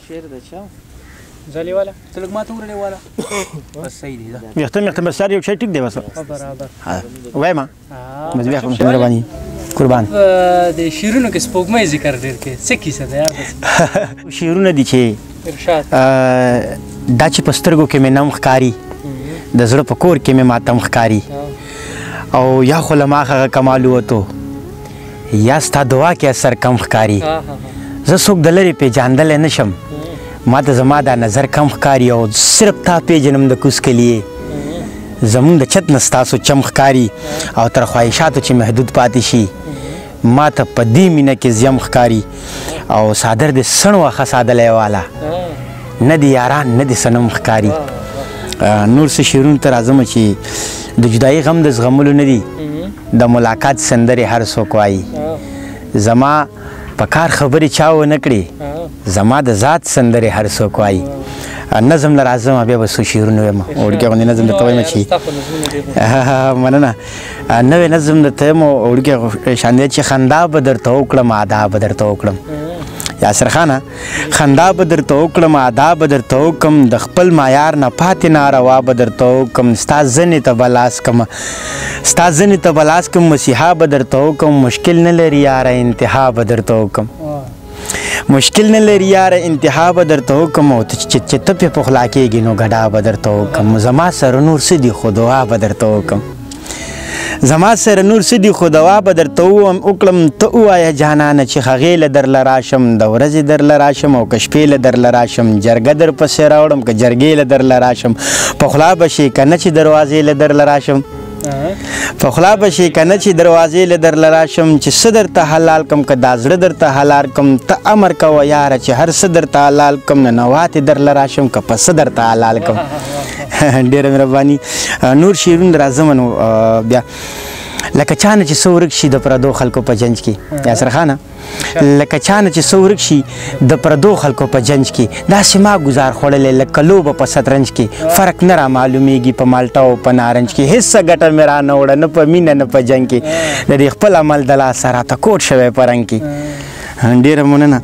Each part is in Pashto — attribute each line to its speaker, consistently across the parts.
Speaker 1: شعر د چا
Speaker 2: زلی والا
Speaker 1: ته لږ ماته وګورې والا بس صحیح دی دا
Speaker 3: ویښته بس یو شی ټیک دی بس
Speaker 2: برابر
Speaker 3: وایم بس بیا کوم مهرباني قربان
Speaker 2: د شعرونو کې سپوږمۍ ذکر ډېر کې څه کیسه ده یار
Speaker 3: شعرونه دي چې
Speaker 2: ارشاد
Speaker 3: دا چې په سترګو کې مې نم ښکاري د زړه په کور کې مې ماتم ښکاري او یا خو له ما هغه کمال ووتو یا ستا دعا کې اثر کم ښکاري زه څوک د لرې پېژاندلی نه شم ما ته زما دا نظر کم ښکاري او صرف تا پېژنم د کوز کلیې زمونږ د چت نه ستاسو چم ښکاري او تر خواهشاتو چې محدود پاتې شي ما ته په دې مینه کې زیم ښکاري او صادر د سڼ واخه سادلی والا نه د یاران نه د صنم ښکاري نور څه شعرونو ته راځمه چې د جدایي غم د زغملو نه دي د ملاقات سندرې هر څوک وایي زما په کار خبرې چا ونه کړې زما د ذات سندرې هر څوک وایي نظم له راځمه بیا به څو شعرونه ویم وړوکی غوندې نظم درته وایم چې مننه نوی نظم درته یم وړوکی شان دی چې خندا به درته وکړم ادا به درته وکړم یاسر خانه خندا به درته وکړم ادا به درته وکړم د خپل معیار نه پاتې ناروا به درته وکړم ستا زنې ته به لاس کړم ستا زنې ته به لاس کړم مسیحا به درته وکړم مشکل نه لري یاره انتها به درته وکړم مشکل نه لري یاره انتها به درته وکړم او چې ته پې پخلا کېږي نو ګډا به درته وکړم زما سره نور څه دي خو دعا به درته وکړم زما سره نور څه دي خو دوا به درته وکړم ته ووایه جانانه چې هغې له درله راشم د ورځې درله راشم او که شپې له درله راشم جرګه در پسې راوړم که جرګې له درله راشم پخلا به شي که نه چې دروازې له درله راشم پخلا به شي که نه چې دروازې له درله راشم چې څه درته حلال کړم که دا زړه درته حلال کړم ته امر کوه یاره چې هر څه درته حلال کړم ننواتې درله راشم که په څه درته حلال کړم ډېره مهرباني نور شعرونه راځم نو بیا لکه چا نه چې څه ورک شي د پردو خلکو په جنج کې یاسر خانه لکه چا نه چې څه ورک شي د پردو خلکو په جنج کې داسې ما ګزار خوړلی لکه لوبه په شطرنج کې فرق نه را معلومیږي په مالټه او په نارنج کې هېڅ څه ګټه مې را نه وړه نه په مینه نه په جنګ کې د دې خپل عمل د لاسه راته کوټ شوی په رنګ کې ډېره مننه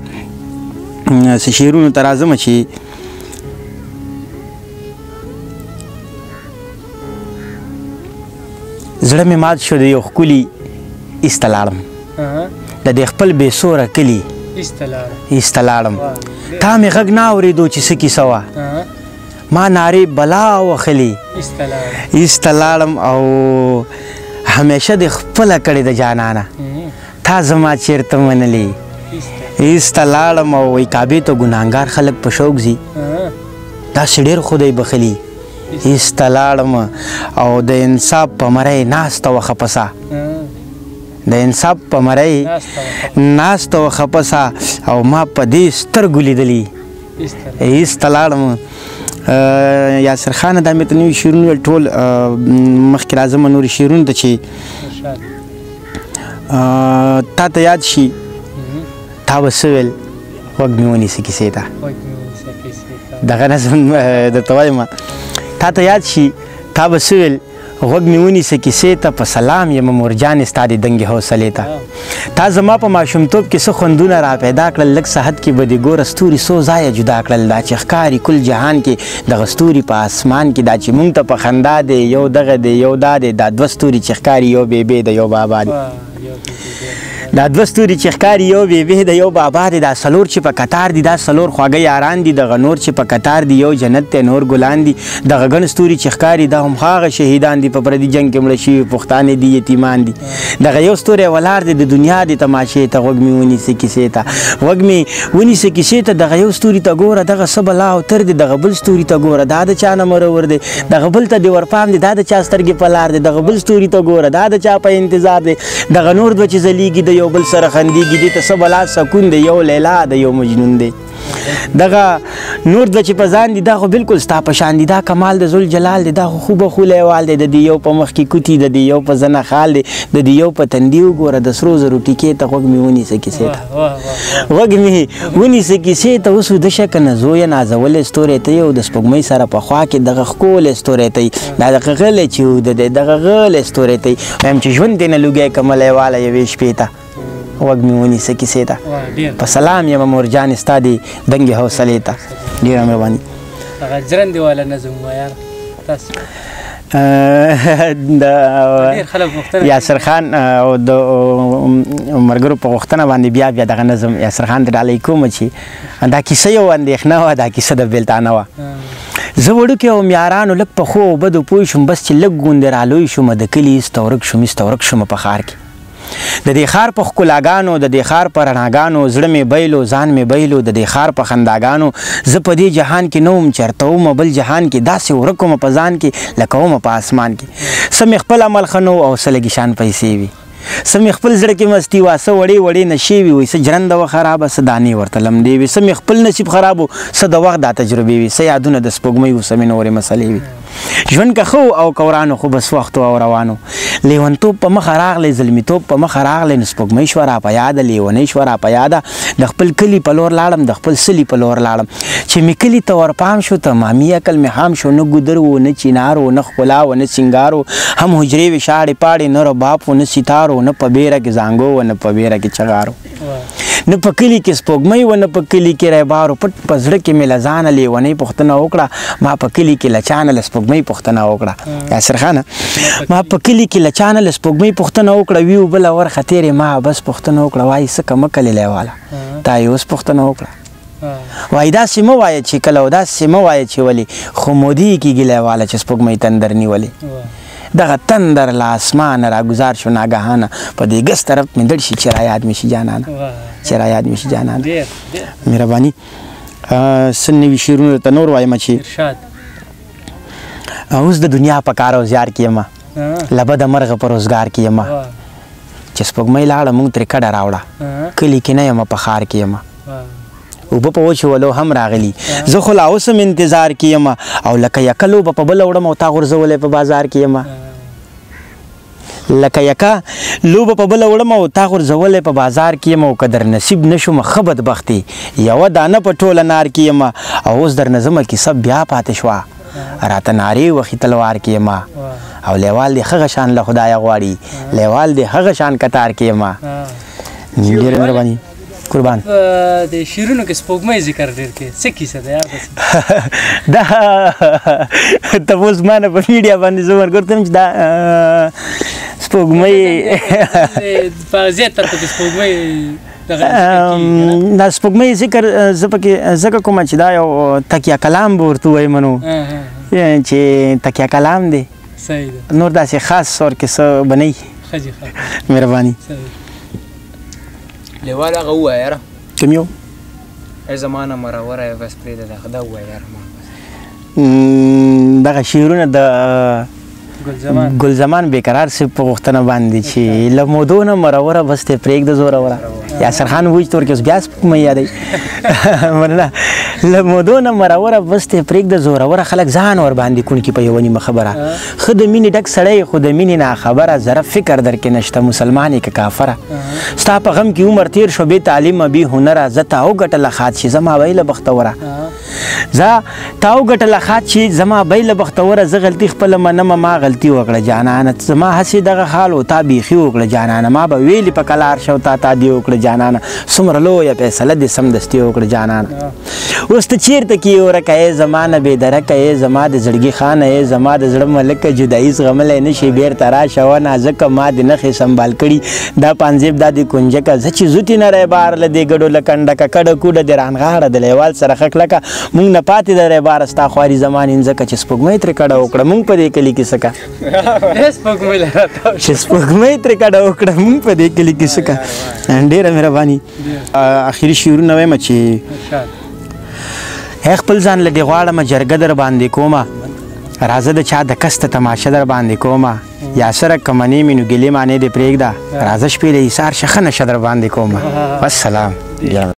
Speaker 3: څه شعرونو ته راځمه چې زړه مې مات شو د یو ښکلي ایسته لاړم د دې خپل بې سوره کلي ایسته لاړم تا مې غږ نه اورېدو چې څه کیسه وه ما نارې بلا وخلي ایسته لاړم او همیشه دې خپله کړې د جانانه تا زما چېرته منلې ایسته لاړم او وایي کعبې ته ګناهګار خلک په شوق ځي داسې ډېر خدای بخلي ایسته لاړم او د انصاف په مری ناسته وه خپسه د انصاف په مری ناسته وه خپسه او ما په دې سترګو لیدلي ایسته لاړم یاسر خانه دا مې ته نوي شعرونه ویل ټول مخکې راځمه نورې شعرونو ته چې تا ته یاد شي تا به څه ویل غوږ مې ونیسه کیسې ته دغه نظم درته وایم تا ته یاد شي تا به څه ویل غوږ مې ونیسه کیسې ته په سلام یم مورجانې ستا د دنګې حوصلې ته تا زما په ماشومتوب کې څه خوندونه را پیدا کړل لږ صحت کې به دې ګوره ستوري څو ځایه جدا کړل دا چې ښکاري کل جهان کې دغه ستوري په اسمان کې دا چې مونږ ته په خندا دی یو دغه دی یو دا دی دا دوه ستوري چې ښکاري یو بیبی د یو بابا دی دا دوه ستوري چې ښکاري یو بیبی د یو بابا دی دا څلور چې په قطار دي دا څلور خواږه یاران دي دغه نور چې په قطار دي یو جنت دی نور ګلان دي دغه ګڼ ستوري چې ښکاري دا هم هغه شهیدان دي په پردي جنګ کې مړه شوي پښتانه دي یتیمان دي دغه یو ستوری ولاړ دی د دنیا د تماشې ته غوږ مې ونیسه کیسې ته غوږ مې ونیسه کیسې ته دغه یو ستوري ته ګوره دغه څه بلا او تر دی دغه بل ستوري ته ګوره دا د چا نه مرور دی دغه بل ته دې ورپام دی دا د چا سترګې په لار دی دغه بل ستوري ته ګوره دا د چا په انتظار دی دغه نور دوه چې ځلیږي د یو بل سره خندېږي دې ته څه بلا سکون دی یو لیلا د یو مجنون دی دغه نور دوه چې په ځان دي دا خو بلکل ستا په شان دي دا کمال د ذوالجلال دی دا خو خوبه خو لیوال دی د دې یو په مخ کې کوتي د دې یو په زنه خال دی د دې یو په تندي وګوره د سرو زرو ټیکې ته غوږ مې ونیسه کیسې ته غوږ مې ونیسه کیسې ته اوس وده شه که نه زویه نازولی ستوری ته یې او د سپوږمۍ سره په خوا کې دغه ښکلی ستوری ته دا دغه غلی چې اوده دی دغه غلی ستوری ته وایم چې ژوند دی نه لوګی کمه لیواله یوې شپې ته وږ مې ونیسه کیسې ته
Speaker 2: ډېر
Speaker 3: په سلام یم مورجانې ستا دې دنګې حوصلې ته ډېره مهرباني
Speaker 2: هغه ژرندې والا نظم وایه تاسو
Speaker 3: د
Speaker 2: ډېر خلک غوښتنه
Speaker 3: یاسر خان او د ملګرو په غوښتنه باندې بیا دغه نظم یاسر خان ته ډالۍ کوم چې دا کیسه یو اندېښنه وه دا کیسه د بېلتانه وه زه وړوکی وم یارانو لږ په ښو او بدو پوه شوم بس چې لږ غوندې رالوی شوم د کلي ایسته ورک شوم ایسته ورک شوم په ښار کې د دې ښار په ښکلاګانو د دې ښار په رڼاګانو زړه مې بیلو ځان مې بیلو د دې ښار په خنداګانو زه په دې جهان کې نه وم چېرته وم بل جهان کې داسې ورک وم په ځان کې لکه وم په اسمان کې څه مې خپل عمل ښه نه و او څه لږې شان پیسې وي څه مې خپل زړه کې مستي وه څه وړې وړې نشې وي وایي څه جرنده وه خرابه څه دانې ورته لمدې وي څه مې خپل نصیب خراب و څه د وخت دا تجربې وي څه یادونه د سپوږمۍ و څه مې نورې مسلې وي ژوند که ښه او که ورانو خو بس وختو او روانو لیونتوب په مخه راغلی زلمیتوب په مخه راغلی نو سپوږمۍ شوه را په یاده لیونۍ شوه را په یاده د خپل کلي په لور لاړم د خپل سلي په لور لاړم چې مې کلي ته ورپام شو تمامي عقل مې خام شو نه ګودر و نه چینار و نه ښکلا و نه سینګار و هم حجرې وې شاړې پاړې نه رباب و نه ستار و نه په بیره کې زانګو و نه په بیره کې چغار و نه په کلي کې سپوږمۍ و نه په کلي کې ریبار و پټ په زړه کې مې له ځانه لیونۍ پوښتنه وکړه ما په کلي کې له چانه له سپوږمۍ پوښتنه وکړه یاسر خانه ما په کلي کې له چانه له سپوږمۍ پوښتنه وکړه ویو بله ورخه تېرې ما بس پوښتنه وکړه وایي څه کمه کلي لیواله تا یې اوس پوښتنه وکړه وایي داسې مه وایه چې کله او داسې مه وایه چې ولې خو مودې کېږي لیواله چې سپوږمۍ تندر نیولې دغه تندر له اسمانه راګزار شو ناګهانه په دې ګس طرف مې دړ شي چې رایاد مې شي جانانه چې رایاد مې شي جانانه مهرباني څه نوي شعرونه درته نور وایم چې اوس د دنیا په کار او زیار کې یم له بده مرغه په روزګار کې یم چې سپوږمۍ لاړه موږ ترې کډه راوړه کلي کې نه یم په ښار کې یم اوبه په وچولو هم راغلي زه خو لا اوس هم انتظار کې یم او لکه یکه لوبه په بله وړم او تا غورځولی په بازار کې یم لکه یکه لوبه په بله وړم او تا غورځولی په بازار کې یم او که در نصیب نه شوم ښه بدبختي یوه دانه په ټوله نار کې یم او اوس در نظمه کیسه بیا پاتې شوه راته نارې وخي تلوار کې یم او لیوال دې هغه شان له خدایه غواړي لیوال دې هغه شان کتار کې یم ډېره مهرباني قربان
Speaker 2: د شعرونو کې سپوږمۍ ذکر ډېر کې څه کیسه ده یاد
Speaker 3: دا تپوس ما نه په میډیا باندې زه ورکړم چې دا سپوږمۍ
Speaker 2: په زیاتره پکې سپوږمۍ
Speaker 3: دا سپوږمۍ ذکر زه پکې ځکه کومه چې دا یو تکیه کلام به ورته ووایو نو چې تکیه کلام دی
Speaker 2: صحیح ده
Speaker 3: نور داسې خاص طور کې څه به نه وي مهرباني
Speaker 1: لیوال هغه ووایه یاره
Speaker 3: کوم یو
Speaker 1: ای زمانه مروره یې بس پرېږده دا خدا ووایه یاره ما
Speaker 3: دغه شعرونه د ګلزمان بیقرار صاحب په غوښتنه باندې چې له مودو نه مروره بس ترې پرېږده زوروره یاسر خان وایي چې تور کې اوس بیا سپوږمۍ یادوي مننه له مودو نه مروره بس ترې پرېږده زوروره خلک ځان ورباندې کونکي په یوه نیمه خبره ښه د مینې ډک سړی خو د مینې ناخبره ذره فکر در کې نشته مسلمان یې که کافره ستا په غم کې عمر تېر شو بې تعلیمه بې هنره زه تا وګټله خات چې زما بیله بختوره زه تا وګټله خات چې زما بیله بختوره زه غلطي خپله منمه ما غلطي وکړه جانانه زما هسې دغه حال و تا بیخي وکړه جانانه ما به ویلې په کلار شو تا دې وکړه جانانه څومره لویه فیصله دې سمدستي وکړه جانانه اوس ته چېرته کې ورکه ای زما نه بېدرکه ای زما د زړګي خانه ای زما د زړه ملکه جدایي زغملی نه شي بېرته راشه وه نازکه ما دې نښې سنبال کړي دا پانځیب دا دې کنجکه زه چې زوتې نه ریبار له دې ګډو له کنډکه کډه کوډه دې رانغاړه د لیوال سره ښه کلکه موږ نه پاتې د ریباره ستا خواري زما نینځکه چې سپوږمۍ ترې کډه وکړه موږ په دې کلي کې څه که چې سپوږمۍ ترې کډه وکړه موږ په دې کلي کې څه که ډېره مهرباني اخري شعرونه وایم چې خپل ځان له دې غواړمه جرګه در باندې کومه راځه د چا د کس ته تماشه در باندې کومه یا سره که منې مې نو ګیلې مانې دې پرېږده راځه شپې له ایثار شه ښه نشه در باندې کومه والسلام